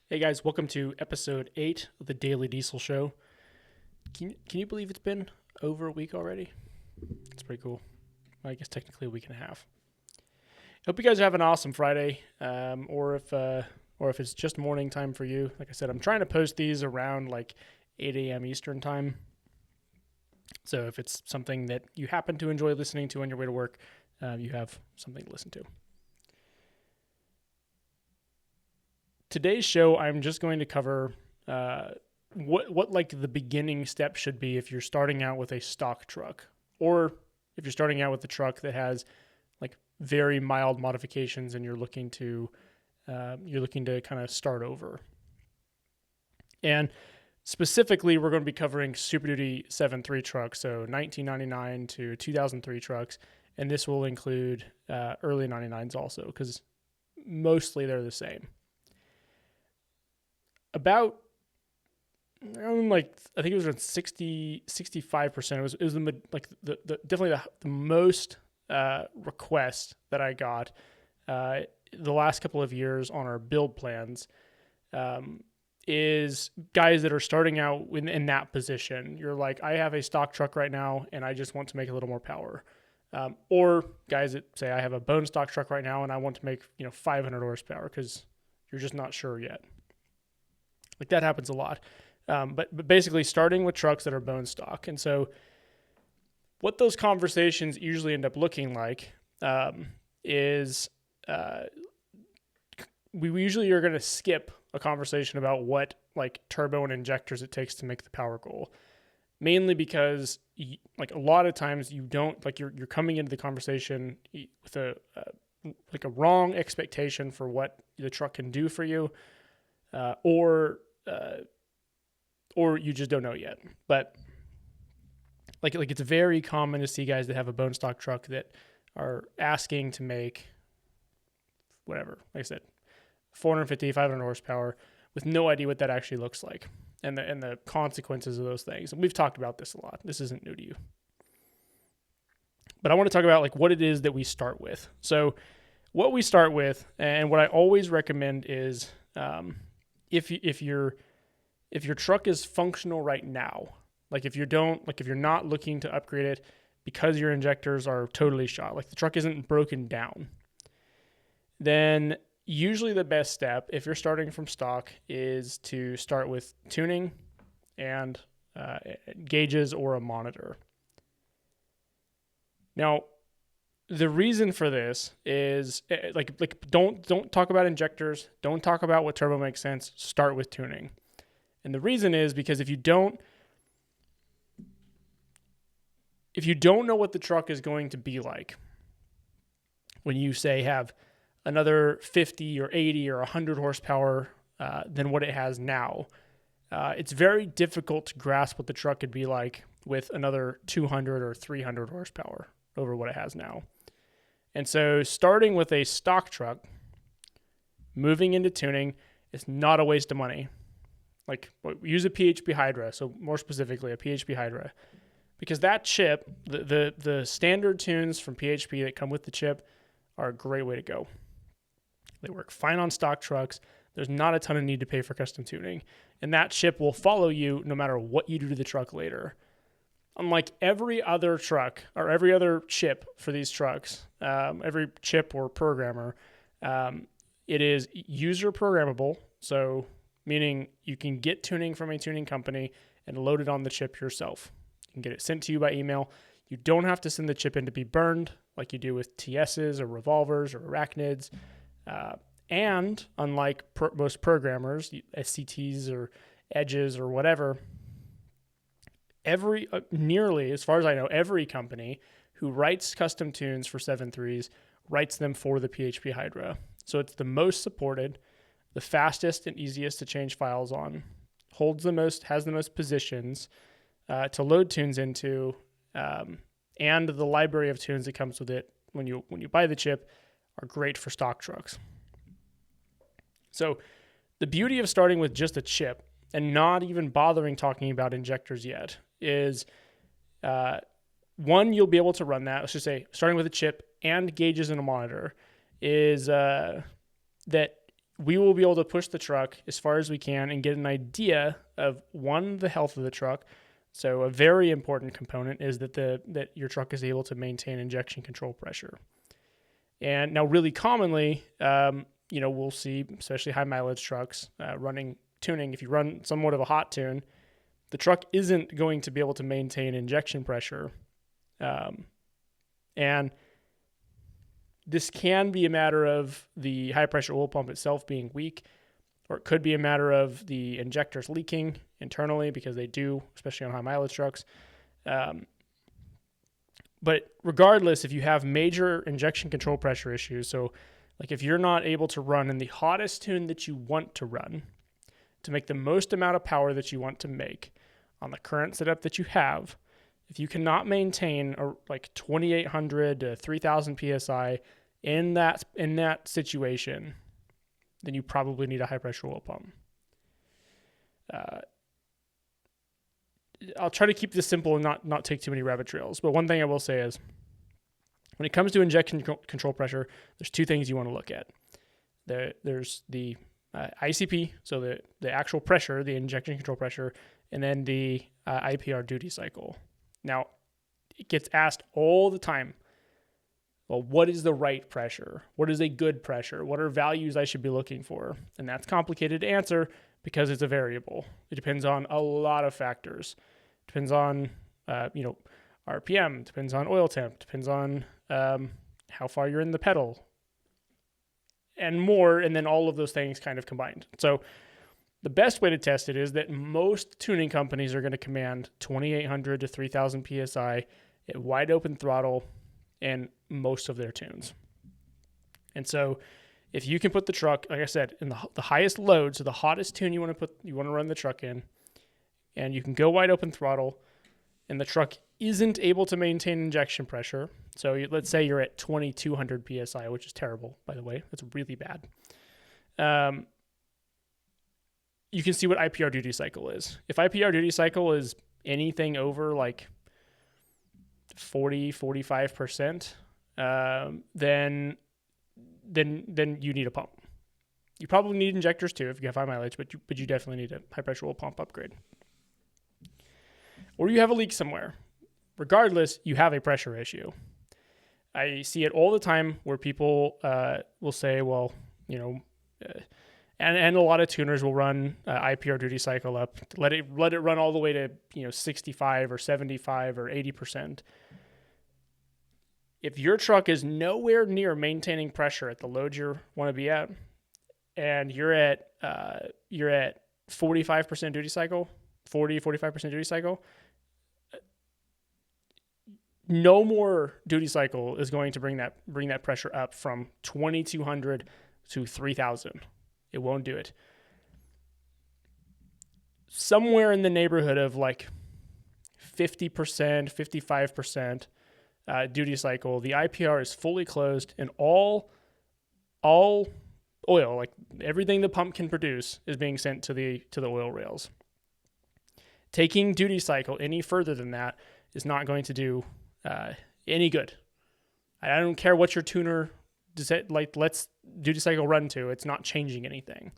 Hey guys, welcome to episode 8 of the Daily Diesel Show. Can you believe it's been over a week already? It's pretty cool. Well, I guess technically a week and a half. Hope you guys have an awesome Friday, or if it's just morning time for you. Like I said, I'm trying to post these around like 8 a.m. Eastern time. So if it's something that you happen to enjoy listening to on your way to work, you have something to listen to. Today's show, I'm just going to cover what like the beginning step should be if you're starting out with a stock truck, or if you're starting out with a truck that has like very mild modifications and you're looking to kind of start over. And specifically, we're going to be covering Superduty 7.3 trucks, so 1999 to 2003 trucks, and this will include early 99s also, because mostly they're the same. About, I think it was around 65%. It was definitely the most request that I got the last couple of years on our build plans is guys that are starting out in that position. You're like, I have a stock truck right now and I just want to make a little more power. Or guys that say, I have a bone stock truck right now and I want to make 500 horsepower because you're just not sure yet. Like that happens a lot. But basically starting with trucks that are bone stock. And so what those conversations usually end up looking like is we usually are going to skip a conversation about what like turbo and injectors it takes to make the power goal. Mainly because like a lot of times you don't, like you're coming into the conversation with a wrong expectation for what the truck can do for you, or you just don't know yet. But like it's very common to see guys that have a bone stock truck that are asking to make whatever, like I said, 450, 500 horsepower with no idea what that actually looks like and the consequences of those things. And we've talked about this a lot. This isn't new to you. But I want to talk about like what it is that we start with. So what we start with, and what I always recommend is if your truck is functional right now, like if you're not looking to upgrade it because your injectors are totally shot, like the truck isn't broken down, then usually the best step, if you're starting from stock, is to start with tuning and gauges or a monitor. Now, the reason for this is like don't talk about injectors, don't talk about what turbo makes sense, start with tuning. And the reason is because if you don't know what the truck is going to be like when you say have another 50 or 80 or 100 horsepower than what it has now, it's very difficult to grasp what the truck could be like with another 200 or 300 horsepower over what it has now. And so starting with a stock truck, moving into tuning is not a waste of money. Like use a PHP Hydra, so more specifically a PHP Hydra, because that chip, the standard tunes from PHP that come with the chip are a great way to go. They work fine on stock trucks. There's not a ton of need to pay for custom tuning, and that chip will follow you no matter what you do to the truck later. Unlike every other truck or every other chip for these trucks, every chip or programmer, it is user programmable. So meaning you can get tuning from a tuning company and load it on the chip yourself. You can get it sent to you by email. You don't have to send the chip in to be burned like you do with TSs or revolvers or arachnids. And unlike most programmers, SCTs or edges or whatever, nearly, as far as I know, every company who writes custom tunes for 7.3s writes them for the PHP Hydra. So it's the most supported, the fastest and easiest to change files on, has the most positions to load tunes into, and the library of tunes that comes with it when you buy the chip are great for stock trucks. So the beauty of starting with just a chip and not even bothering talking about injectors yet is, one, you'll be able to run that. Let's just say starting with a chip and gauges and a monitor is that we will be able to push the truck as far as we can and get an idea of, one, the health of the truck. So a very important component is that your truck is able to maintain injection control pressure. And now really commonly, we'll see, especially high mileage trucks running tuning. If you run somewhat of a hot tune, the truck isn't going to be able to maintain injection pressure. And this can be a matter of the high pressure oil pump itself being weak, or it could be a matter of the injectors leaking internally, because they do, especially on high mileage trucks. But regardless, if you have major injection control pressure issues, so like if you're not able to run in the hottest tune that you want to run to make the most amount of power that you want to make on the current setup that you have, if you cannot maintain like 2,800 to 3,000 PSI in that situation, then you probably need a high pressure oil pump. I'll try to keep this simple and not take too many rabbit trails. But one thing I will say is, when it comes to injection control pressure, there's two things you want to look at. There's the ICP, so the actual pressure, the injection control pressure, and then the IPR duty cycle. Now, it gets asked all the time, well, what is the right pressure? What is a good pressure? What are values I should be looking for? And that's complicated to answer because it's a variable. It depends on a lot of factors. It depends on, RPM, depends on oil temp, depends on how far you're in the pedal, and more, and then all of those things kind of combined. So the best way to test it is that most tuning companies are going to command 2,800 to 3,000 PSI at wide open throttle in most of their tunes. And so if you can put the truck, like I said, in the highest load, so the hottest tune you want to run the truck in, and you can go wide open throttle, and the truck isn't able to maintain injection pressure. So let's say you're at 2,200 PSI, which is terrible, by the way. That's really bad. You can see what IPR duty cycle is. If IPR duty cycle is anything over like 45%, then you need a pump. You probably need injectors too if you have high mileage, but you definitely need a high pressure oil pump upgrade. Or you have a leak somewhere. Regardless, you have a pressure issue. I see it all the time where people will say, well, and a lot of tuners will run IPR duty cycle up, let it run all the way to 65 or 75 or 80%. If your truck is nowhere near maintaining pressure at the load you want to be at, and you're at 45% duty cycle, 45% duty cycle, no more duty cycle is going to bring that pressure up from 2,200 to 3,000. It won't do it. Somewhere in the neighborhood of like 50%, 55% duty cycle, the IPR is fully closed, and all oil, like everything the pump can produce, is being sent to the oil rails. Taking duty cycle any further than that is not going to do any good. I don't care what your tuner lets duty cycle run to. It's not changing anything.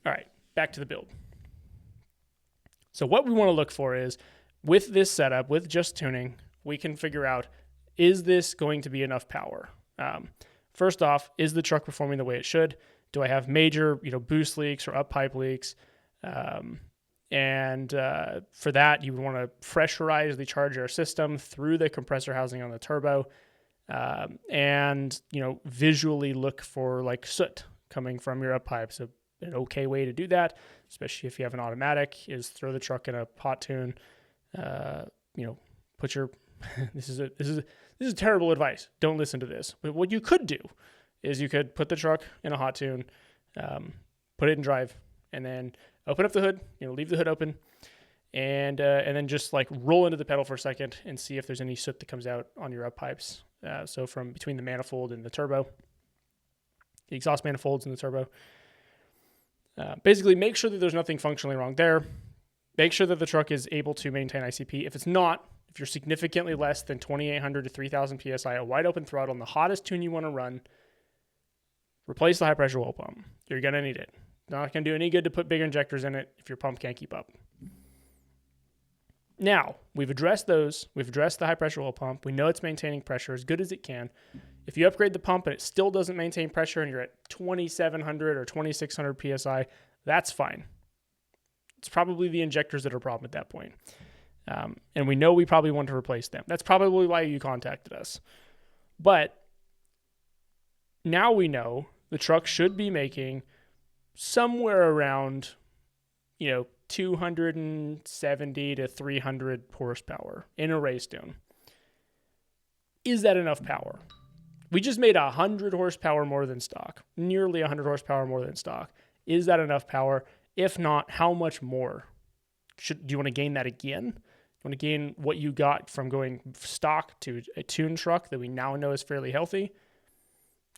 All right, back to the build. So what we want to look for is, with this setup, with just tuning, we can figure out, is this going to be enough power? First off, is the truck performing the way it should? Do I have major, boost leaks or up pipe leaks? And for that, you would want to pressurize the charge air system through the compressor housing on the turbo, and visually look for like soot coming from your up pipe. So an okay way to do that, especially if you have an automatic, is throw the truck in a hot tune. Put your this is terrible advice. Don't listen to this. But what you could do is you could put the truck in a hot tune, put it in drive, and then open up the hood, leave the hood open, and then just like roll into the pedal for a second and see if there's any soot that comes out on your up pipes. So from between the manifold and the turbo, the exhaust manifolds and the turbo. Basically, make sure that there's nothing functionally wrong there. Make sure that the truck is able to maintain ICP. If it's not, if you're significantly less than 2,800 to 3,000 PSI, a wide open throttle, and the hottest tune you want to run, replace the high pressure oil pump. You're going to need it. Not going to do any good to put bigger injectors in it if your pump can't keep up. Now, we've addressed those. We've addressed the high pressure oil pump. We know it's maintaining pressure as good as it can. If you upgrade the pump and it still doesn't maintain pressure and you're at 2,700 or 2,600 PSI, that's fine. It's probably the injectors that are a problem at that point. And we know we probably want to replace them. That's probably why you contacted us. But now we know the truck should be making somewhere around, 270 to 300 horsepower in a race tune. Is that enough power? We just made 100 horsepower more than stock, nearly 100 horsepower more than stock. Is that enough power? If not, how much more? Do you want to gain that again? Do you want to gain what you got from going stock to a tuned truck that we now know is fairly healthy?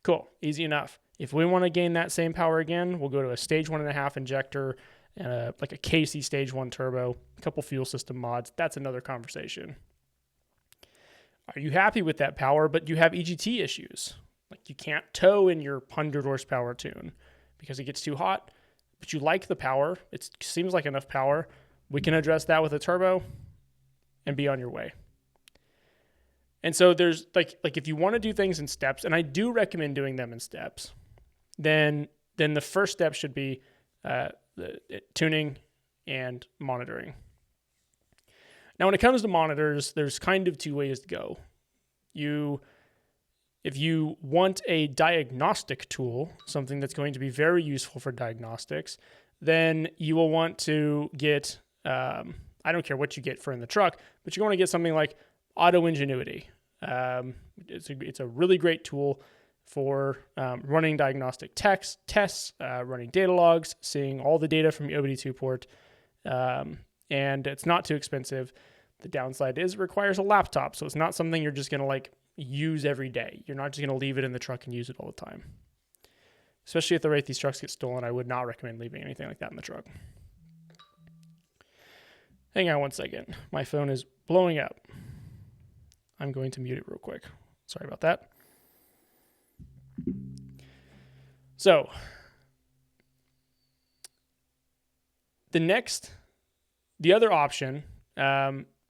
Cool, easy enough. If we want to gain that same power again, we'll go to a stage 1.5 injector and like a KC stage 1 turbo, a couple fuel system mods. That's another conversation. Are you happy with that power, but you have EGT issues? Like you can't tow in your 100 horsepower tune because it gets too hot, but you like the power. It seems like enough power. We can address that with a turbo and be on your way. And so there's like if you want to do things in steps, and I do recommend doing them in steps, then the first step should be the tuning and monitoring. Now, when it comes to monitors, there's kind of two ways to go. If you want a diagnostic tool, something that's going to be very useful for diagnostics, then you will want to get, I don't care what you get for in the truck, but you're going to get something like Auto Ingenuity. It's a really great tool for running diagnostic tests, running data logs, seeing all the data from your OBD2 port, and it's not too expensive. The downside is it requires a laptop, so it's not something you're just going to use every day. You're not just going to leave it in the truck and use it all the time. Especially at the rate these trucks get stolen, I would not recommend leaving anything like that in the truck. Hang on one second. My phone is blowing up. I'm going to mute it real quick. Sorry about that. So, the other option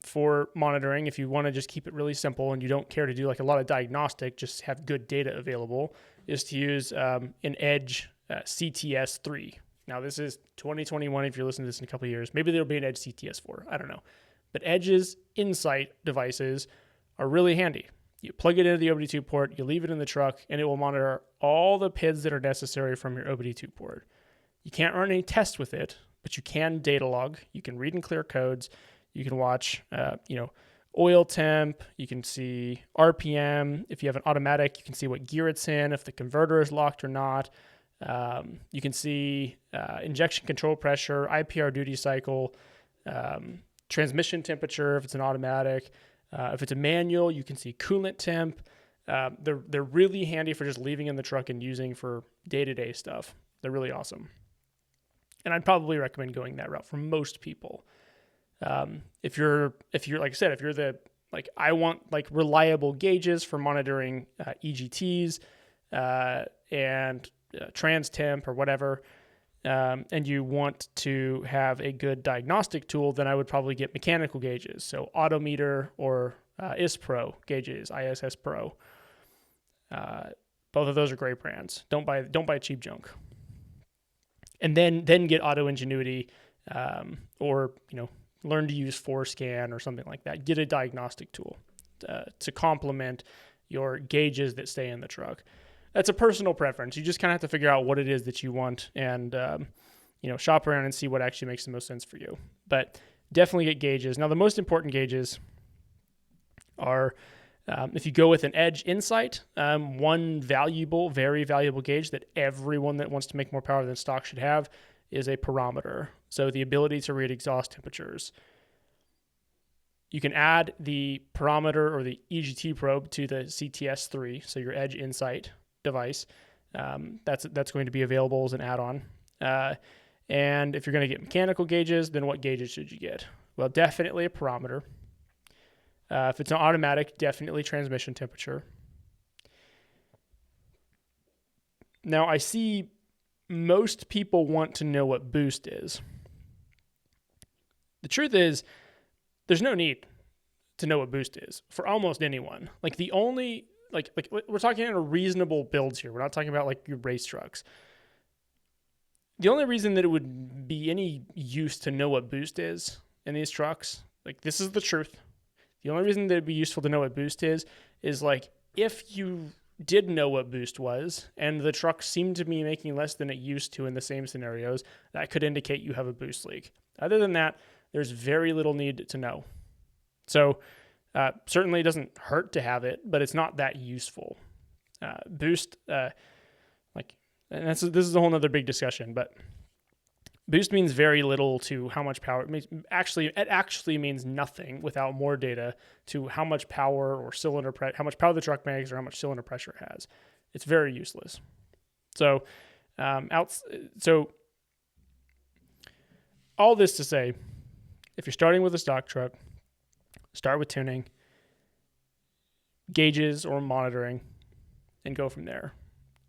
for monitoring, if you want to just keep it really simple and you don't care to do a lot of diagnostic, just have good data available, is to use an Edge CTS3. Now, this is 2021. If you're listening to this in a couple of years, maybe there'll be an Edge CTS4. I don't know. But Edge's Insight devices are really handy. You plug it into the OBD2 port, you leave it in the truck, and it will monitor all the PIDs that are necessary from your OBD2 port. You can't run any tests with it, but you can data log. You can read and clear codes. You can watch, oil temp. You can see RPM. If you have an automatic, you can see what gear it's in, if the converter is locked or not. You can see injection control pressure, IPR duty cycle, transmission temperature if it's an automatic. If it's a manual, you can see coolant temp. They're really handy for just leaving in the truck and using for day-to-day stuff. They're really awesome. And I'd probably recommend going that route for most people. If you're like I said, if you're I want reliable gauges for monitoring EGTs and trans temp or whatever, and you want to have a good diagnostic tool, then I would probably get mechanical gauges. So Autometer or ISPro gauges, ISS Pro. Both of those are great brands. Don't buy cheap junk. And then get Auto Ingenuity, or learn to use ForeScan or something like that. Get a diagnostic tool to complement your gauges that stay in the truck. That's a personal preference. You just kind of have to figure out what it is that you want and, shop around and see what actually makes the most sense for you. But definitely get gauges. Now, the most important gauges are, if you go with an Edge Insight, one very valuable gauge that everyone that wants to make more power than stock should have is a pyrometer. So the ability to read exhaust temperatures. You can add the pyrometer or the EGT probe to the CTS3, so your Edge Insight device. That's going to be available as an add-on. And if you're going to get mechanical gauges, then what gauges should you get? Well, definitely a pyrometer. If it's an automatic, definitely transmission temperature. Now, I see most people want to know what boost is. The truth is, there's no need to know what boost is for almost anyone. Like the only, like we're talking about reasonable builds here. We're not talking about like your race trucks. The only reason that it would be any use to know what boost is in these trucks, like this is the truth. The only reason that it'd be useful to know what boost is like if you did know what boost was and the truck seemed to be making less than it used to in the same scenarios, that could indicate you have a boost leak. Other than that, there's very little need to know. So certainly it doesn't hurt to have it, but it's not that useful. Boost, and this is a whole other big discussion, but boost means very little to how much power. It actually means nothing without more data to how much power or cylinder how much power the truck makes or how much cylinder pressure it has. It's very useless. So, all this to say, if you're starting with a stock truck, start with tuning, gauges or monitoring, and go from there.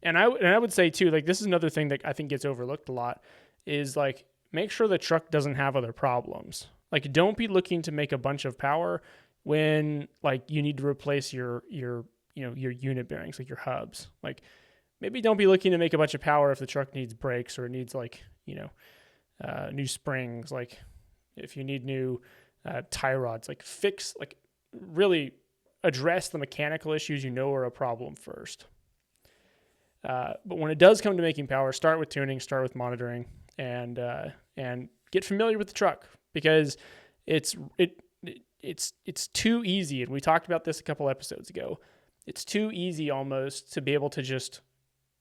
And I would say too, like this is another thing that I think gets overlooked a lot is like make sure the truck doesn't have other problems. Like don't be looking to make a bunch of power when like you need to replace your unit bearings, like your hubs. Like maybe don't be looking to make a bunch of power if the truck needs brakes or it needs like, new springs, like if you need new tie rods, like really address the mechanical issues are a problem first. But when it does come to making power, start with tuning, start with monitoring, and get familiar with the truck because it's too easy. And we talked about this a couple episodes ago. It's too easy almost to be able to just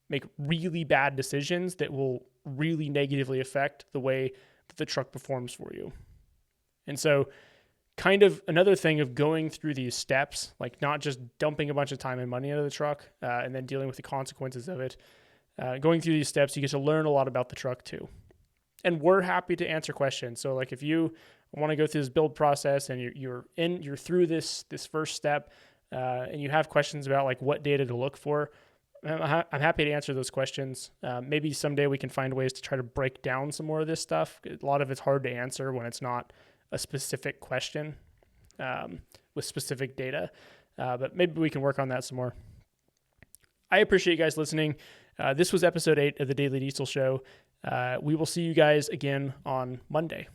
make really bad decisions that will really negatively affect the way that the truck performs for you. And so kind of another thing of going through these steps, like not just dumping a bunch of time and money into the truck and then dealing with the consequences of it. Going through these steps, you get to learn a lot about the truck too. And we're happy to answer questions. So like if you want to go through this build process and you're through this first step and you have questions about like what data to look for, I'm happy to answer those questions. Maybe someday we can find ways to try to break down some more of this stuff. A lot of it's hard to answer when it's not a specific question with specific data, but maybe we can work on that some more. I appreciate you guys listening. This was episode 8 of the Daily Diesel Show. We will see you guys again on Monday.